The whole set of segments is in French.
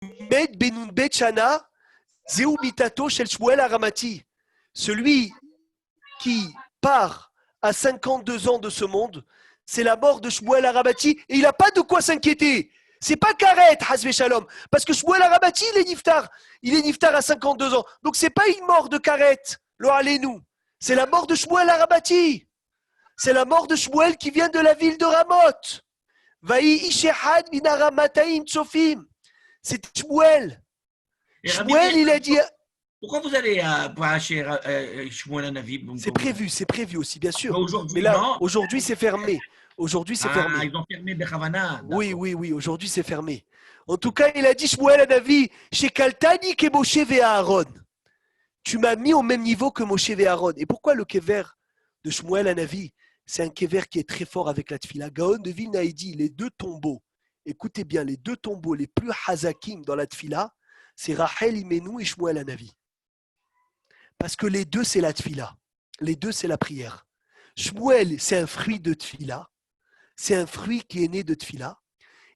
Med Benun Bet Shana, Zeu Mitato Shel Shmuel Aramati. Celui qui part à 52 ans de ce monde, c'est la mort de Shmuel Aramati et il n'a pas de quoi s'inquiéter. C'est pas Karet, Hasve Shalom. Parce que Shmuel Aramati, il est niftar. Il est niftar à 52 ans. Donc c'est pas une mort de Karet, lo alenu. C'est la mort de Shmuel Aramati. C'est la mort de Shmuel qui vient de la ville de Ramoth. Vaï Ishehad Minaramataim Tsofim. C'est Shmuel. Et Shmuel, il a dit. Pourquoi vous allez voir chez Shmuel Hanavi? C'est prévu aussi, bien sûr. Aujourd'hui, mais là, non. Aujourd'hui, c'est fermé. Aujourd'hui, c'est fermé. Ils ont fermé Bechavana. Oui, aujourd'hui, c'est fermé. En tout cas, il a dit, Shmuel Hanavi, chez Kaltani ke Moshe ve Aaron. Tu m'as mis au même niveau que Moshe ve Aaron. Et pourquoi le kever de Shmuel Hanavi, c'est un kever qui est très fort avec la tfila. Gaon de Vilna dit, les deux tombeaux, écoutez bien, les deux tombeaux les plus hazakim dans la tfila, c'est Rachel Imenu et Shmuel Hanavi. Parce que les deux, c'est la tfila. Les deux, c'est la prière. Shmuel, c'est un fruit de tfila. C'est un fruit qui est né de tfila.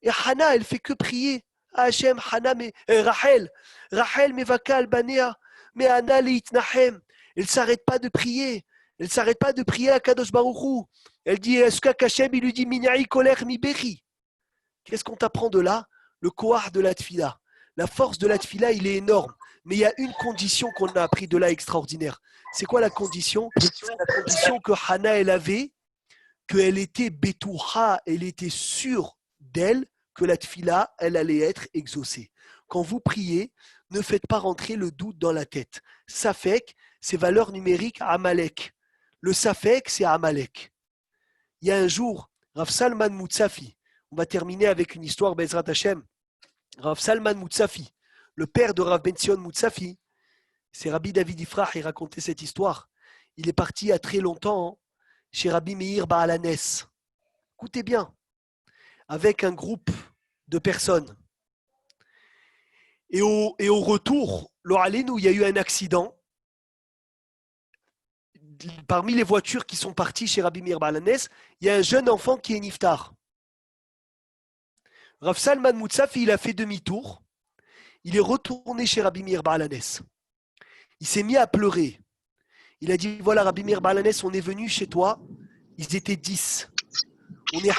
Et Hana, elle fait que prier. Hachem, Hana, Rachel. Rachel, mevaka albanea. Mais Hana, leitnahem. Elle ne s'arrête pas de prier. Elle ne s'arrête pas de prier à Kadosh Baruch Hu. Elle dit, est-ce qu'Hachem, il lui dit, Minai koler mi beri. Qu'est-ce qu'on t'apprend de là? Le koar de la tfila. La force de la tfila, il est énorme. Mais il y a une condition qu'on a appris de là extraordinaire. C'est quoi la condition? C'est la condition que Hana, elle avait, qu'elle était betouha, elle était sûre d'elle, que la tfila, elle allait être exaucée. Quand vous priez, ne faites pas rentrer le doute dans la tête. Safek, c'est valeur numérique Amalek. Le Safek, c'est Amalek. Il y a un jour, Rav Salman Moutsafi, on va terminer avec une histoire, Bezrat Hashem. Rav Salman Moutsafi, le père de Rav Ben-Sion Moutsafi, c'est Rabbi David Ifrah, il racontait cette histoire. Il est parti il y a très longtemps chez Rabbi Meir Baalanes. Écoutez bien, avec un groupe de personnes. Et au retour, où il y a eu un accident. Parmi les voitures qui sont parties chez Rabbi Meir Baalanes, il y a un jeune enfant qui est niftar. Rav Salman Moutsafi, il a fait demi-tour. Il est retourné chez Rabbi Meir Baalanes. Il s'est mis à pleurer. Il a dit, voilà Rabbi Meir Baalanes, on est venu chez toi. Ils étaient 10. On est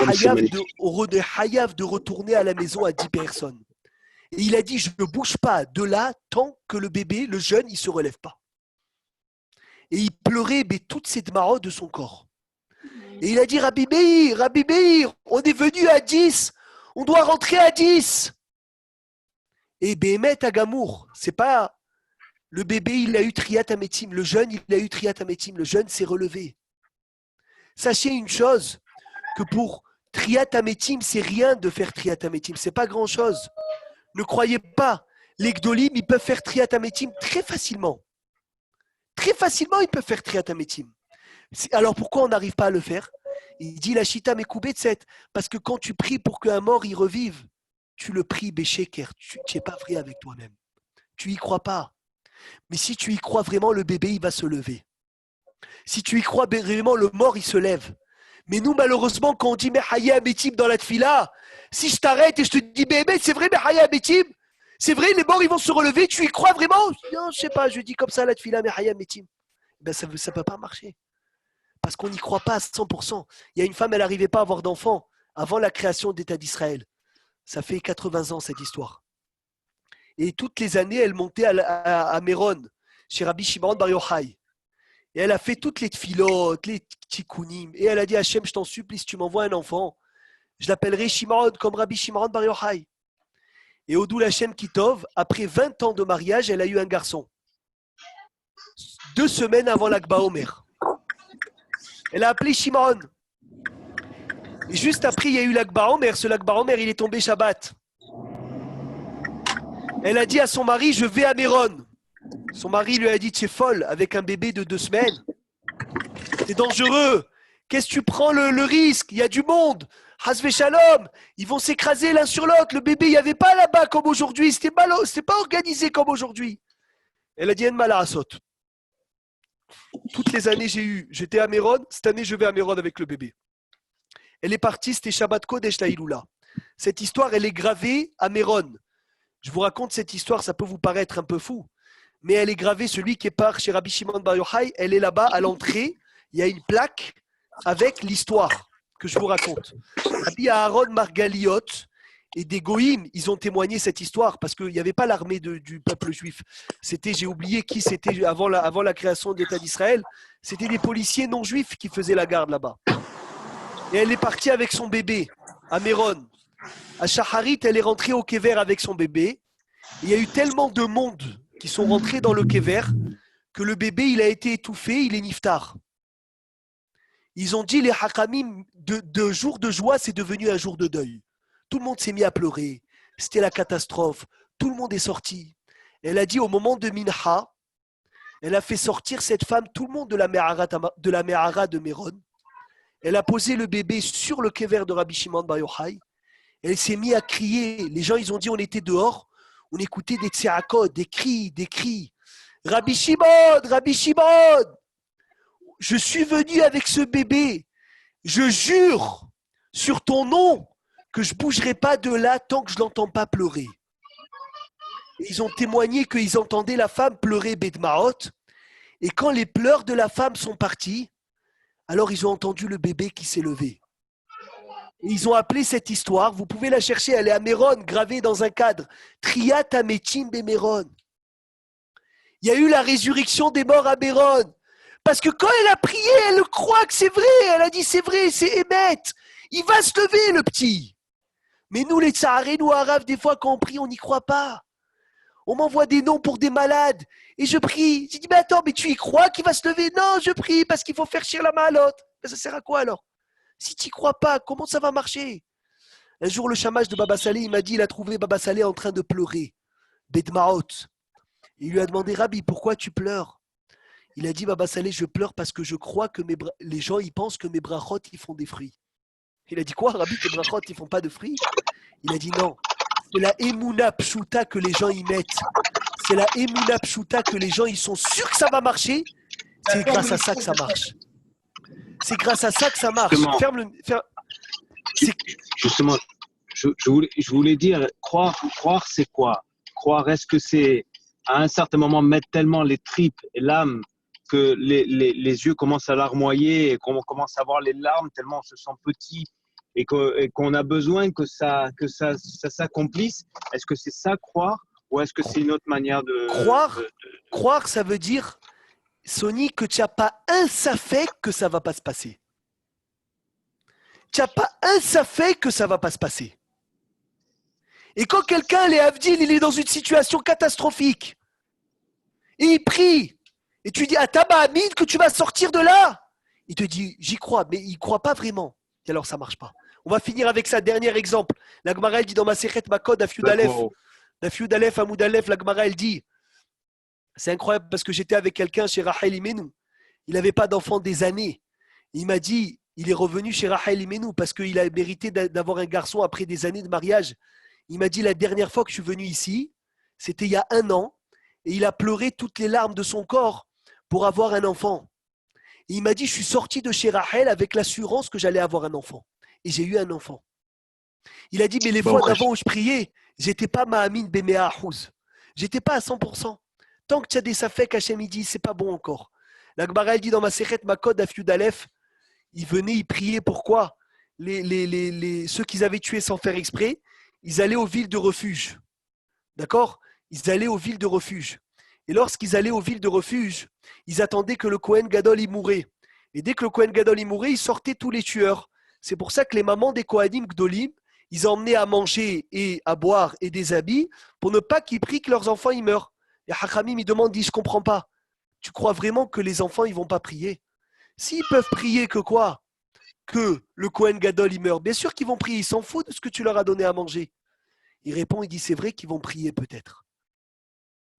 hayav de retourner à la maison à 10 personnes. Et il a dit, je ne bouge pas de là tant que le bébé, le jeune, il ne se relève pas. Et il pleurait toutes ces marottes de son corps. Et il a dit, Rabbi Meir, on est venu à 10. On doit rentrer à 10. Et Béhémet Agamour, c'est pas le bébé, il a eu Triat Ametim. Le jeune, il a eu Triat Ametim. Le jeune s'est relevé. Sachez une chose, que pour Triat Ametim, c'est rien de faire Triat Ametim. C'est pas grand chose. Ne croyez pas. Les Gdolim, ils peuvent faire Triat Ametim très facilement. Très facilement, ils peuvent faire Triat Ametim. Alors pourquoi on n'arrive pas à le faire? Il dit la Shita Mekubetset. Parce que quand tu pries pour qu'un mort y revive, tu le pries Béchéker. Tu n'es pas vrai avec toi-même. Tu y crois pas. Mais si tu y crois vraiment, le bébé, il va se lever. Si tu y crois vraiment, le mort, il se lève. Mais nous, malheureusement, quand on dit Mehaya Ametim dans la tfila, si je t'arrête et je te dis bébé, c'est vrai Mehaya Ametim? C'est vrai, les morts, ils vont se relever, tu y crois vraiment? Non, je sais pas, je dis comme ça la tfila Mehaya Ametim. Ben, ça ne peut pas marcher. Parce qu'on n'y croit pas à 100%. Il y a une femme, elle n'arrivait pas à avoir d'enfant avant la création d'État d'Israël. Ça fait 80 ans, cette histoire. Et toutes les années, elle montait à Méron, chez Rabbi Shimon Bar Yochai. Et elle a fait toutes les tfilotes, les tikkunim. Et elle a dit, Hachem, je t'en supplie, si tu m'envoies un enfant, je l'appellerai Shimon comme Rabbi Shimon Bar Yochai. Et Odul Hachem Kitov, après 20 ans de mariage, elle a eu un garçon. 2 semaines avant l'Akba Omer. Elle a appelé Shimon. Et juste après, il y a eu l'Akba Omer. Ce l'Akba Omer, il est tombé Shabbat. Elle a dit à son mari, je vais à Méron. Son mari lui a dit, tu es folle avec un bébé de 2 semaines. C'est dangereux. Qu'est-ce que tu prends le risque? Il y a du monde. Hasve Shalom. Ils vont s'écraser l'un sur l'autre. Le bébé, il n'y avait pas là-bas comme aujourd'hui. C'était pas organisé comme aujourd'hui. Elle a dit, en malarasot. Toutes les années, j'étais à Méron. Cette année, je vais à Méron avec le bébé. Elle est partie, c'était Shabbat Kodesh Taïloula. Cette histoire, elle est gravée à Méron. Je vous raconte cette histoire, ça peut vous paraître un peu fou, mais elle est gravée, celui qui est par chez Rabbi Shimon Bar Yochai, elle est là-bas à l'entrée, il y a une plaque avec l'histoire que je vous raconte. Rabbi Aaron Margaliot et des Goïm, ils ont témoigné cette histoire parce qu'il n'y avait pas l'armée du peuple juif. C'était, j'ai oublié qui c'était avant la création de l'État d'Israël, c'était des policiers non juifs qui faisaient la garde là-bas. Et elle est partie avec son bébé à Méron. À Shaharit, elle est rentrée au Kever avec son bébé. Il y a eu tellement de monde qui sont rentrés dans le Kever que le bébé, il a été étouffé, il est niftar. Ils ont dit, les Hakamim, de jour de joie, c'est devenu un jour de deuil. Tout le monde s'est mis à pleurer. C'était la catastrophe. Tout le monde est sorti. Elle a dit, au moment de Minha, elle a fait sortir cette femme, tout le monde de la Me'ara de Méron. Elle a posé le bébé sur le Kever de Rabbi Shimon Bar Yochai. Elle s'est mise à crier. Les gens, ils ont dit, on était dehors. On écoutait des tserakot, des cris, des cris. Rabbi Shimon, Rabbi Shimon, je suis venu avec ce bébé. Je jure sur ton nom que je ne bougerai pas de là tant que je ne l'entends pas pleurer. Et ils ont témoigné qu'ils entendaient la femme pleurer Bedmaot. Et quand les pleurs de la femme sont partis, alors ils ont entendu le bébé qui s'est levé. Et ils ont appelé cette histoire, vous pouvez la chercher, elle est à Méron, gravée dans un cadre. Triat Ametim Beméron. Il y a eu la résurrection des morts à Méron. Parce que quand elle a prié, elle croit que c'est vrai. Elle a dit c'est vrai, c'est Émet. Il va se lever le petit. Mais nous les Tsaharé, nous Arabes, des fois quand on prie, on n'y croit pas. On m'envoie des noms pour des malades. Et je prie. J'ai dit mais attends, mais tu y crois qu'il va se lever? Non, je prie parce qu'il faut faire chier la main à l'autre. Mais ça sert à quoi alors? Si tu n'y crois pas, comment ça va marcher? Un jour, le chamash de Baba Saleh, il m'a dit, il a trouvé Baba Saleh en train de pleurer. Bedmaot. Il lui a demandé, Rabbi, pourquoi tu pleures? Il a dit, Baba Saleh, je pleure parce que je crois que les gens, ils pensent que mes brachot, ils font des fruits. Il a dit, quoi, Rabbi, tes brachot, ils font pas de fruits? Il a dit, non. C'est la Emouna Pshuta que les gens y mettent. C'est la Emouna Pshuta que les gens, ils sont sûrs que ça va marcher. C'est grâce à ça que ça marche. C'est grâce à ça que ça marche. Justement, je voulais dire, croire c'est quoi? Croire, est-ce que c'est à un certain moment mettre tellement les tripes et l'âme que les yeux commencent à larmoyer et qu'on commence à voir les larmes tellement on se sent petit et qu'on a besoin que ça s'accomplisse? Est-ce que c'est ça croire ou est-ce que c'est une autre manière de… Croire, ça veut dire, Sony, que tu n'as pas un safek que ça ne va pas se passer. Tu n'as pas un safek que ça ne va pas se passer. Et quand quelqu'un, les Avdil, il est dans une situation catastrophique, et il prie, et tu dis, Ataba Amid, que tu vas sortir de là. Il te dit, j'y crois, mais il ne croit pas vraiment. Et alors, ça ne marche pas. On va finir avec sa dernier exemple. La Gemara, elle dit dans ma Sechet Makod, Daf Yud Aleph, Amoud Aleph, la Gemara, elle dit, c'est incroyable parce que j'étais avec quelqu'un chez Rachel Imenu. Il n'avait pas d'enfant des années. Il m'a dit, il est revenu chez Rachel Imenu parce qu'il a mérité d'avoir un garçon après des années de mariage. Il m'a dit, la dernière fois que je suis venu ici, c'était il y a 1 an, et il a pleuré toutes les larmes de son corps pour avoir un enfant. Et il m'a dit, je suis sorti de chez Rachel avec l'assurance que j'allais avoir un enfant. Et j'ai eu un enfant. Il a dit, mais les fois d'avant où je priais, j'étais pas Ma'amin Bemea Ahouz. J'étais pas à 100%. Tant que tu as des safek Hachem, il dit, c'est pas bon encore. La Gemara, elle dit dans ma Sechet Makod, Daf Yud Aleph, ils venaient, ils priaient pourquoi ceux qu'ils avaient tués sans faire exprès, ils allaient aux villes de refuge. D'accord? Ils allaient aux villes de refuge. Et lorsqu'ils allaient aux villes de refuge, ils attendaient que le Kohen Gadol y mourait. Et dès que le Kohen Gadol y mourait, ils sortaient tous les tueurs. C'est pour ça que les mamans des Kohanim Gdolim, ils emmenaient à manger et à boire et des habits pour ne pas qu'ils prient que leurs enfants y meurent. Et Hachamim, il demande, dit, je ne comprends pas. Tu crois vraiment que les enfants, ils ne vont pas prier? S'ils peuvent prier que quoi? Que le Kohen Gadol, il meurt. Bien sûr qu'ils vont prier, ils s'en foutent de ce que tu leur as donné à manger. Il répond, il dit, c'est vrai qu'ils vont prier peut-être.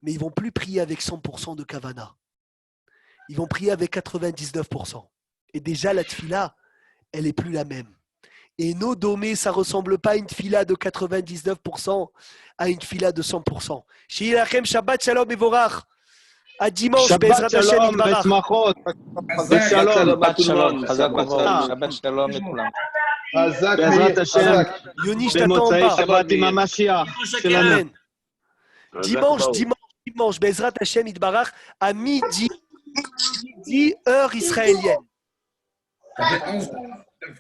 Mais ils ne vont plus prier avec 100% de Kavana. Ils vont prier avec 99%. Et déjà, la tfila, elle n'est plus la même. Et nos domés, ça ne ressemble pas à une tfila de 99% à une tfila de 100%. Sheyilachem Shabbat Shalom et Vorach. À dimanche, Bezrat Hashem Yitbarach. Shabbat Shalom, Shabbat Shalom לכולם. בעזרת השם, Yoni, je t'attends en במוצאי bas. שבת עם המשיח שלנו. Amen. Dimanche, Bezrat Hashem Idbarach, à midi, heure israélienne.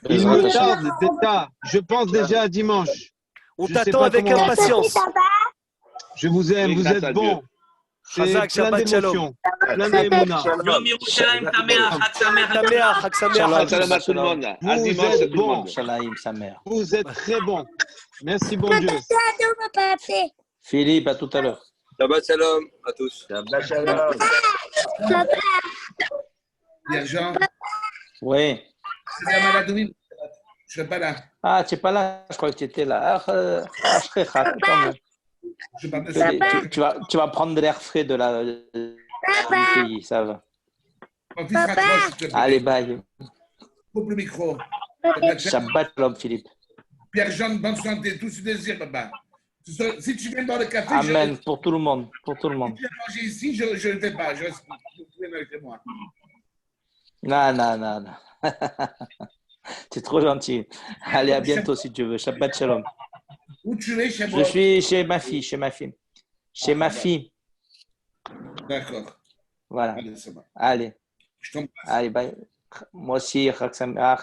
Il me tarde déjà. Je pense déjà à dimanche. On Je sais t'attend pas avec comment- impatience. Je vous aime, vous grâce êtes à bons. C'est Chazak, plein Shabbat Shalom. d'émotions, plein d'émouna. Yom Yerushalayim Sameach, Chag Sameach. Chag Sameach à Shabbat tous. shalom à tout le monde. À Vous dimanche à êtes tout le bons. monde. Shalaim, sa mère. Vous êtes très bons. Merci, bon Dieu. Philippe, à tout à l'heure. Shabbat shalom à tous. Shabbat shalom. Jean, Oui. c'est la maladie. Je ne serai pas là. Ah, tu n'es pas là, je crois que tu étais là. Je serai tant mieux. Je ne vais pas Tu vas prendre de l'air frais du pays, ça va. Mon fils raccroche, s'il te plaît. Allez, bye. Coupe le micro. Shabbat shalom, Philippe. Pierre-Jean, bonne santé, tout ce désir, papa. Si tu viens boire le café, Amen, pour tout le monde. Pour tout le si monde. tu viens manger ici, je ne le fais pas. Je reste chez moi. Non. Tu es trop gentil. Allez, à bientôt si tu veux. Shabbat shalom. Où tu es, chez Je moi? suis chez ma fille. Chez ma fille. D'accord. Voilà. Allez, ça va. Allez. Je t'embrasse. Allez, bye. Moi aussi, Chag Sameach.